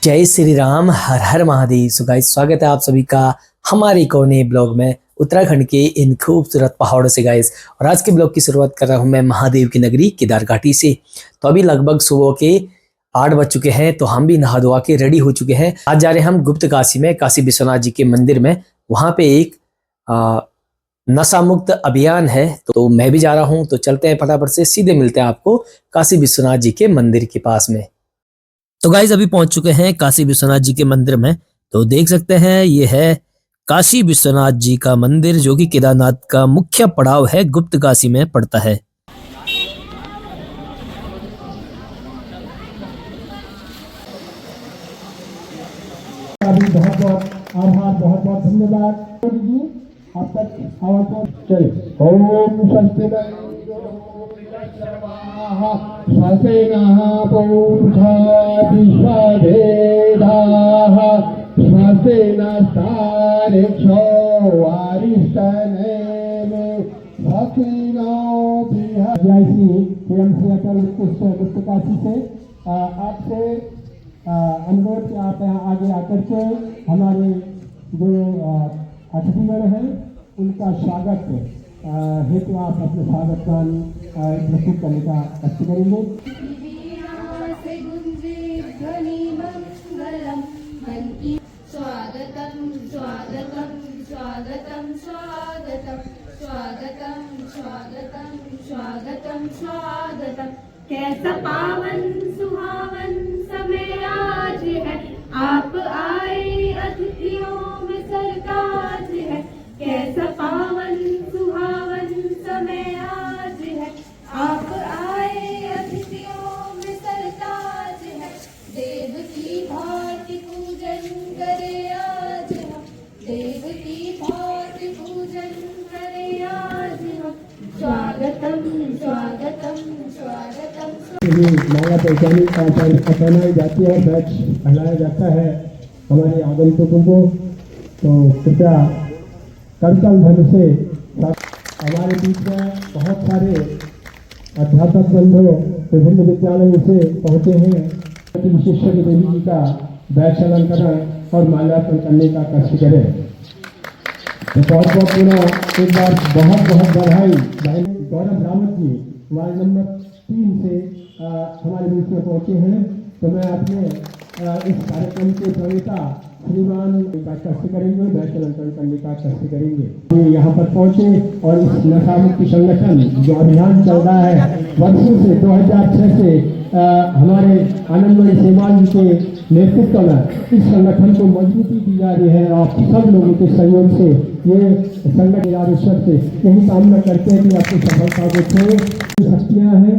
जय श्री राम, हर हर Mahadev. So guys, स्वागत है आप सभी का हमारे एक और नए ब्लॉग में उत्तराखंड के इन खूबसूरत पहाड़ों से गाइस। और आज के ब्लॉग की शुरुआत कर रहा हूं मैं महादेव की नगरी केदारघाटी से। तो अभी लगभग सुबह के 8 बज चुके हैं, तो हम भी नहा धोआ के रेडी हो चुके हैं। आज जा रहे हैं हम गुप्त काशी में, काशी विश्वनाथ जी के मंदिर में। वहां पे एक नशा मुक्त अभियान है, तो मैं भी जा रहा हूँ। तो चलते हैं फटाफट से, सीधे मिलते हैं आपको काशी विश्वनाथ जी के मंदिर के पास में। तो गाइज अभी पहुंच चुके हैं काशी विश्वनाथ जी के मंदिर में। तो देख सकते हैं ये है काशी विश्वनाथ जी का मंदिर, जो कि केदारनाथ का मुख्य पड़ाव है, गुप्त काशी में पड़ता है। बहुत बहुत आभार, बहुत बहुत धन्यवाद आप तक आवाज चले। ओम स्वस्ति स्वसेनः पूर्वा विश्ववेदाः स्वस्तिनस्तारिक्षो वारिष्ठनेमि भक्तिनो जैसी गुप्त काशी से आपसे अनुरोध कि आप यहाँ आगे आकर के हमारे जो अतिथिगण हैं उनका स्वागत हेतु आप अपने स्वागत का प्रस्तुत करने का कष्ट करेंगे। स्वागतम स्वागतम स्वागतम स्वागतम स्वागतम स्वागतम स्वागतम स्वागतम। कैसा पावन सुहावन समय आज है, आप आए अतिथियों में सरताज है। कैसा पावन सुहावन समय आज है, आप आए अतिथियों में सरताज है। देव की भांति पूजन करे आज हम, देव की भांति पूजन करे आज हम। स्वागतम स्वागतम स्वागतम। माला पहचानी पहनाई जाती है, बैच पहनाया जाता है हमारे आगंतुकों को। तो कृपया करतल धन से हमारे बीच में बहुत सारे अध्यापक बंधु विभिन्न विद्यालयों से पहुँचे हैं। विशेषज्ञ देवी जी का बैच अलंकरण और माल्यार्पण करने का कष्ट करें। तो बहुत बहुत पुनः एक बार बहुत बहुत बधाई। गौरव रावत जी वार्ड नंबर 3 से हमारे बीच में पहुंचे हैं। तो मैं अपने इस कार्यक्रम के प्रवक्ता श्रीमान का कष्ट करेंगे, बैच अलंकरण करने का कष्ट करेंगे। यहाँ पर पहुंचे और इस नशा मुक्ति संगठन जो अभियान चल रहा है वर्षों से 2006 से हमारे आनंदमणि सेवाल जी के नेतृत्व में इस संगठन को मजबूती दी जा रही है। आप सब लोगों के सहयोग से ये संगठन से यही कामना करते हैं कि आपकी सफलता को छे। शक्तियाँ हैं,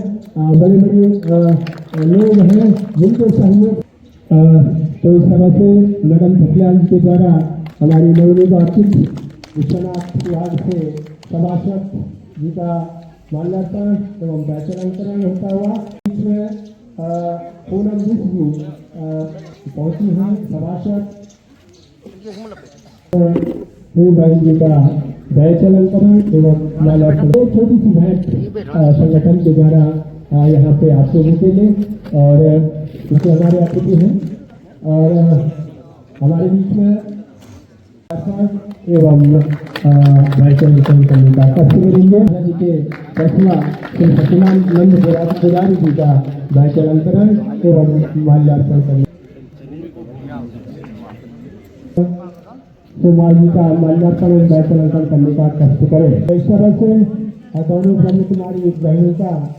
बड़े बड़े लोग हैं जिनको सहयोग। तो इस तरह से मैडम भटियाल जी के द्वारा हमारी नवनिर्वाचित विश्वनाथ विभाग से सभासद जी का माल्यार्पण एवं बैच अलंकरण होता हुआ। इसमें पूनम जी पहुंची हैं सभासद जी का बैच अलंकरण एवं माल्यार्पण। छोटी सी भेंट संगठन के द्वारा यहाँ पे आपसे मिलेंगे और इससे हमारे अतिथि हैं और हमारे बीच में एवं बैच अलंकरण करने का कष्ट करेंगे। जी के फैसला श्री सत्यनानंद पुजारी जी का बैच अलंकरण एवं माल्यार्पण करेंगे। माल जी का माल्यार्पण एवं बैच अलंकरण करने का कष्ट करें। इस तरह से दोनों ब्रह्म कुमारी एक बहनों का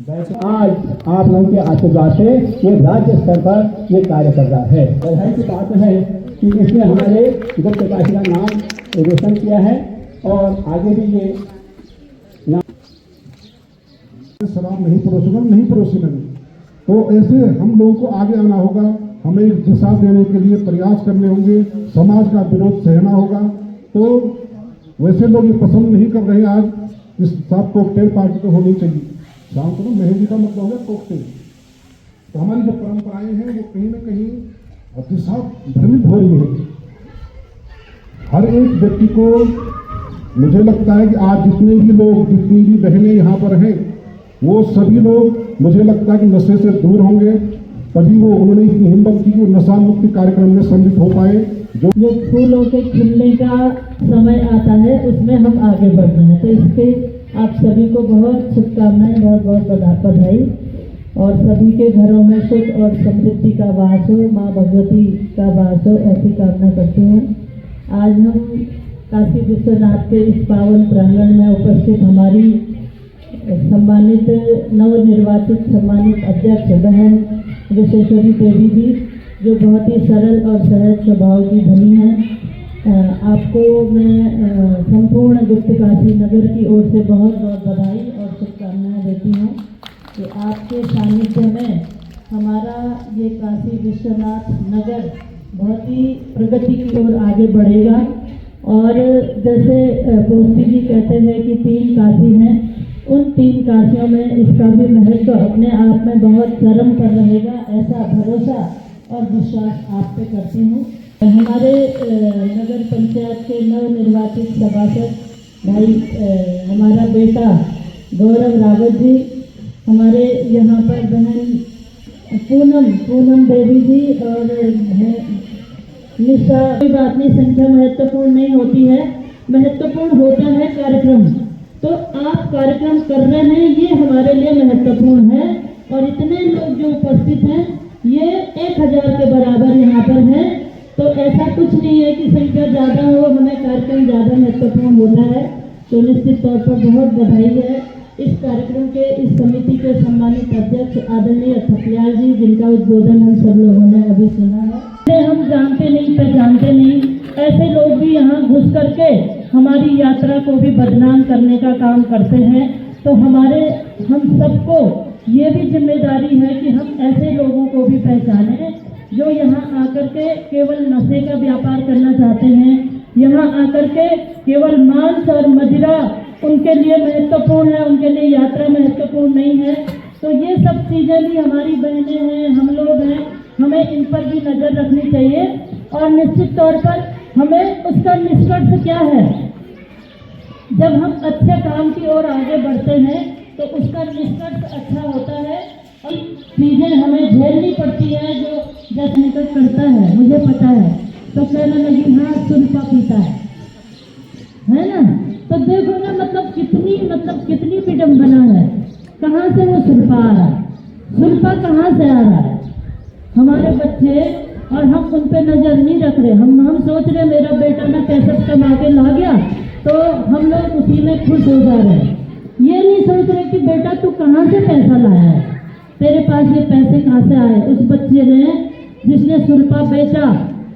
आज आप लोगों के आशीर्वाद से ये राज्य स्तर पर ये कार्य कर रहा है। बधाई की बात है कि इसने हमारे गुप्त काशी का नाम रोशन किया है और आगे भी ये शराब नहीं परोसेंगे। तो ऐसे हम लोगों को आगे आना होगा, हमें एक दिशा देने के लिए प्रयास करने होंगे, समाज का विरोध सहना होगा। तो वैसे लोग ये पसंद नहीं कर रहे। आज इस साथ कॉकटेल पार्टी तो होनी चाहिए। शाम को मेहंदी का मतलब है कॉकटेल। तो हमारी जो परंपराएं हैं वो कहीं ना कहीं दिशा भ्रमित हो रही है। हर एक व्यक्ति को मुझे लगता है कि आज जितने भी लोग, जितनी भी बहनें यहाँ पर हैं, वो सभी लोग मुझे लगता है कि नशे से दूर होंगे, तभी वो उन्होंने इतनी हिम्मत की कि वो नशा मुक्ति कार्यक्रम में सम्मिलित हो पाए। जो फूलों के खिलने का समय आता है उसमें हम आगे बढ़ रहे हैं, तो इसके आप सभी को बहुत शुभकामनाएं, बहुत बहुत बधाई, और सभी के घरों में सुख और समृद्धि का वास हो, माँ भगवती का वास हो, ऐसी कामना करती हूँ। आज हम काशी विश्वनाथ के इस पावन प्रांगण में उपस्थित हमारी सम्मानित नवनिर्वाचित सम्मानित अध्यक्ष बहन विश्वेश्वरी देवी जी, जो बहुत ही सरल और सहज स्वभाव की धनी हैं, आपको मैं संपूर्ण गुप्त काशी नगर की ओर से बहुत बहुत बधाई और शुभकामनाएं देती हूँ कि आपके सानिध्य में हमारा ये काशी विश्वनाथ नगर बहुत ही प्रगति की ओर आगे बढ़ेगा। और जैसे पोस्ती जी कहते हैं कि 3 काशी हैं, उन 3 काशियों में इसका भी महत्व अपने आप में बहुत चरम पर रहेगा, ऐसा भरोसा और विश्वास आप पे करती हूँ। हमारे नगर पंचायत के नवनिर्वाचित सभासद भाई हमारा बेटा गौरव रावत जी, हमारे यहाँ पर बहन पूनम देवी जी और निशा। कोई बात नहीं, संख्या महत्वपूर्ण नहीं होती है, महत्वपूर्ण होता है कार्यक्रम। तो आप कार्यक्रम कर रहे हैं, ये हमारे लिए महत्वपूर्ण है। और इतने लोग जो उपस्थित हैं ये 1000 के बराबर यहाँ पर हैं, तो ऐसा कुछ नहीं है कि संख्या ज़्यादा हो, हमें कार्यक्रम ज़्यादा महत्वपूर्ण होता है। तो निश्चित तौर पर बहुत बधाई है इस कार्यक्रम के, इस समिति के सम्मानित अध्यक्ष आदरणीय थपलियाल जी, जिनका उद्बोधन हम सब लोगों ने अभी सुना है। हम जानते नहीं पहचानते नहीं, ऐसे लोग भी यहाँ घुस करके हमारी यात्रा को भी बदनाम करने का काम करते हैं। तो हम सबको ये भी जिम्मेदारी है कि हम ऐसे लोगों को भी पहचानें जो यहाँ आकर के केवल नशे का व्यापार करना चाहते हैं, यहाँ आकर के केवल मांस और मदिरा उनके लिए महत्वपूर्ण है, उनके लिए यात्रा महत्वपूर्ण नहीं है। तो ये सब चीज़ें भी हमारी बहनें हैं, हम लोग हैं, हमें इन पर भी नज़र रखनी चाहिए। और निश्चित तौर पर हमें उसका निष्कर्ष क्या है, जब हम अच्छे काम की ओर आगे बढ़ते हैं तो उसका निष्कर्ष अच्छा होता है। और चीज़ें हमें झेलनी पड़ती है, जो जैसे निकट करता है, मुझे पता है, तो कहने लगी हाँ सुल्फा पीता है ना। तो देखो ना, मतलब कितनी विडम्बना है, कहाँ से वो सुल्फा आ रहा है, सुल्फा कहाँ से आ रहा है। हमारे बच्चे, और हम उन पे नजर नहीं रख रहे, हम सोच रहे मेरा बेटा ना पैसा कमा के ला गया तो हम लोग उसी में खुश हो जा रहे हैं। ये नहीं सोच रहे कि बेटा तू कहाँ से पैसा लाया है, तेरे पास ये पैसे कहाँ से आए। उस बच्चे ने जिसने सुल्फा बेचा,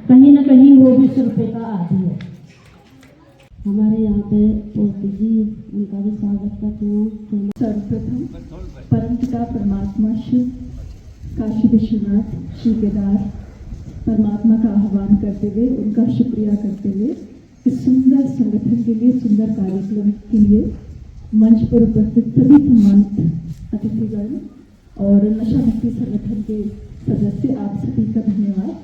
कहीं ना कहीं वो भी सुल्फे का आदी है। हमारे यहाँ पे पोस्ती जी, उनका भी स्वागत करते हैं। सर्वप्रथम परमपिता परमात्मा शिव, काशी विश्वनाथ, श्री केदार परमात्मा का आह्वान करते हुए, उनका शुक्रिया करते हुए, इस सुंदर संगठन के लिए, सुंदर कार्यक्रम के लिए मंच पर उपस्थित सभी सम्मानित अतिथिगण और नशा मुक्ति संगठन के सदस्य, आप सभी का धन्यवाद।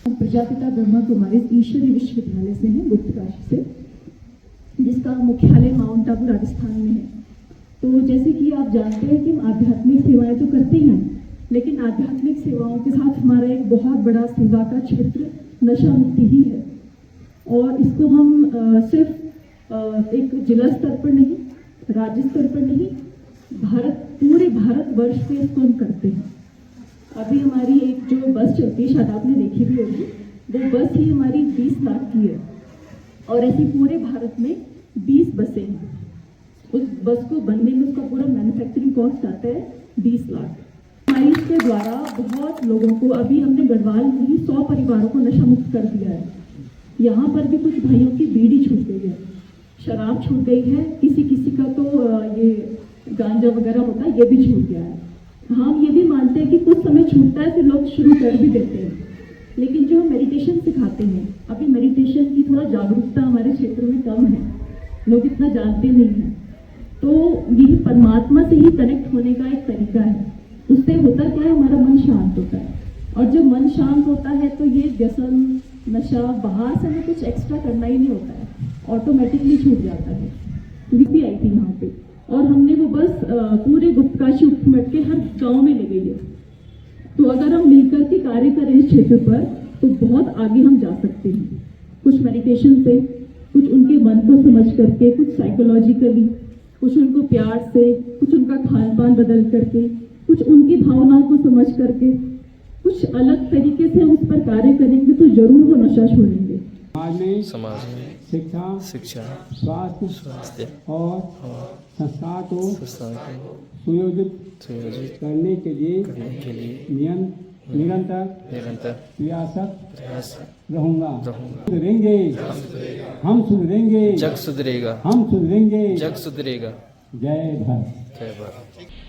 हम प्रजापिता ब्रह्मा कुमारी ईश्वरीय विश्वविद्यालय से हैं, गुप्त काशी से, जिसका मुख्यालय माउंट आबू राजस्थान में है। तो जैसे कि आप जानते हैं कि हम आध्यात्मिक सेवाएं तो करते हैं, लेकिन आध्यात्मिक सेवाओं के साथ हमारा एक बहुत बड़ा सेवा का क्षेत्र नशा मुक्ति ही है। और इसको हम सिर्फ एक जिला स्तर पर नहीं, राज्य स्तर पर नहीं, पूरे भारतवर्ष में इसको हम करते हैं। अभी हमारी एक जो बस चलती है, शायद आपने देखी भी होगी, वो बस ही हमारी 20 लाख की है। और ऐसी पूरे भारत में 20 बसें हैं। उस बस को बनने में उसका पूरा मैन्युफैक्चरिंग कॉस्ट आता है 20 लाख। हमारी इसके द्वारा बहुत लोगों को, अभी हमने गढ़वाल में ही 100 परिवारों को नशा मुक्त कर दिया है। यहाँ पर भी कुछ भाइयों की बीड़ी छूट गई है, शराब छूट गई है, किसी किसी का तो ये गांजा वगैरह होता है, ये भी छूट गया है। हम ये भी मानते हैं कि कुछ समय छूटता है, फिर लोग शुरू कर भी देते हैं। लेकिन जो मेडिटेशन सिखाते हैं, अभी मेडिटेशन की थोड़ा जागरूकता हमारे क्षेत्र में कम है, लोग इतना जानते नहीं हैं। तो यही परमात्मा से ही कनेक्ट होने का एक तरीका है। उससे होता क्या है, हमारा मन शांत होता है। और जब मन शांत होता है तो ये व्यसन, नशा, बाहर से हमें कुछ एक्स्ट्रा करना ही नहीं होता है, ऑटोमेटिकली छूट जाता है। भी आई थी यहाँ पे, और हमने वो बस पूरे गुप्त काशी उपखंड के हर गांव में ले गई है। तो अगर हम मिलकर के कार्य करें इस क्षेत्र पर तो बहुत आगे हम जा सकते हैं। कुछ मेडिटेशन से, कुछ उनके मन को समझ करके, कुछ साइकोलॉजिकली, कुछ उनको प्यार से, कुछ उनका खान पान बदल करके, कुछ उनकी भावनाओं को समझ करके, कुछ अलग तरीके से हम उस पर कार्य करेंगे तो जरूर वो नशा छोड़ेंगे। समाज में शिक्षा, स्वास्थ्य और संस्कार को सुयोजित करने के लिए निरंतर प्रयासरत रहूंगा। हम सुधरेंगे, जग सुधरेगा, हम सुधरेंगे, जग सुधरेगा। जय भारत। जय भारत।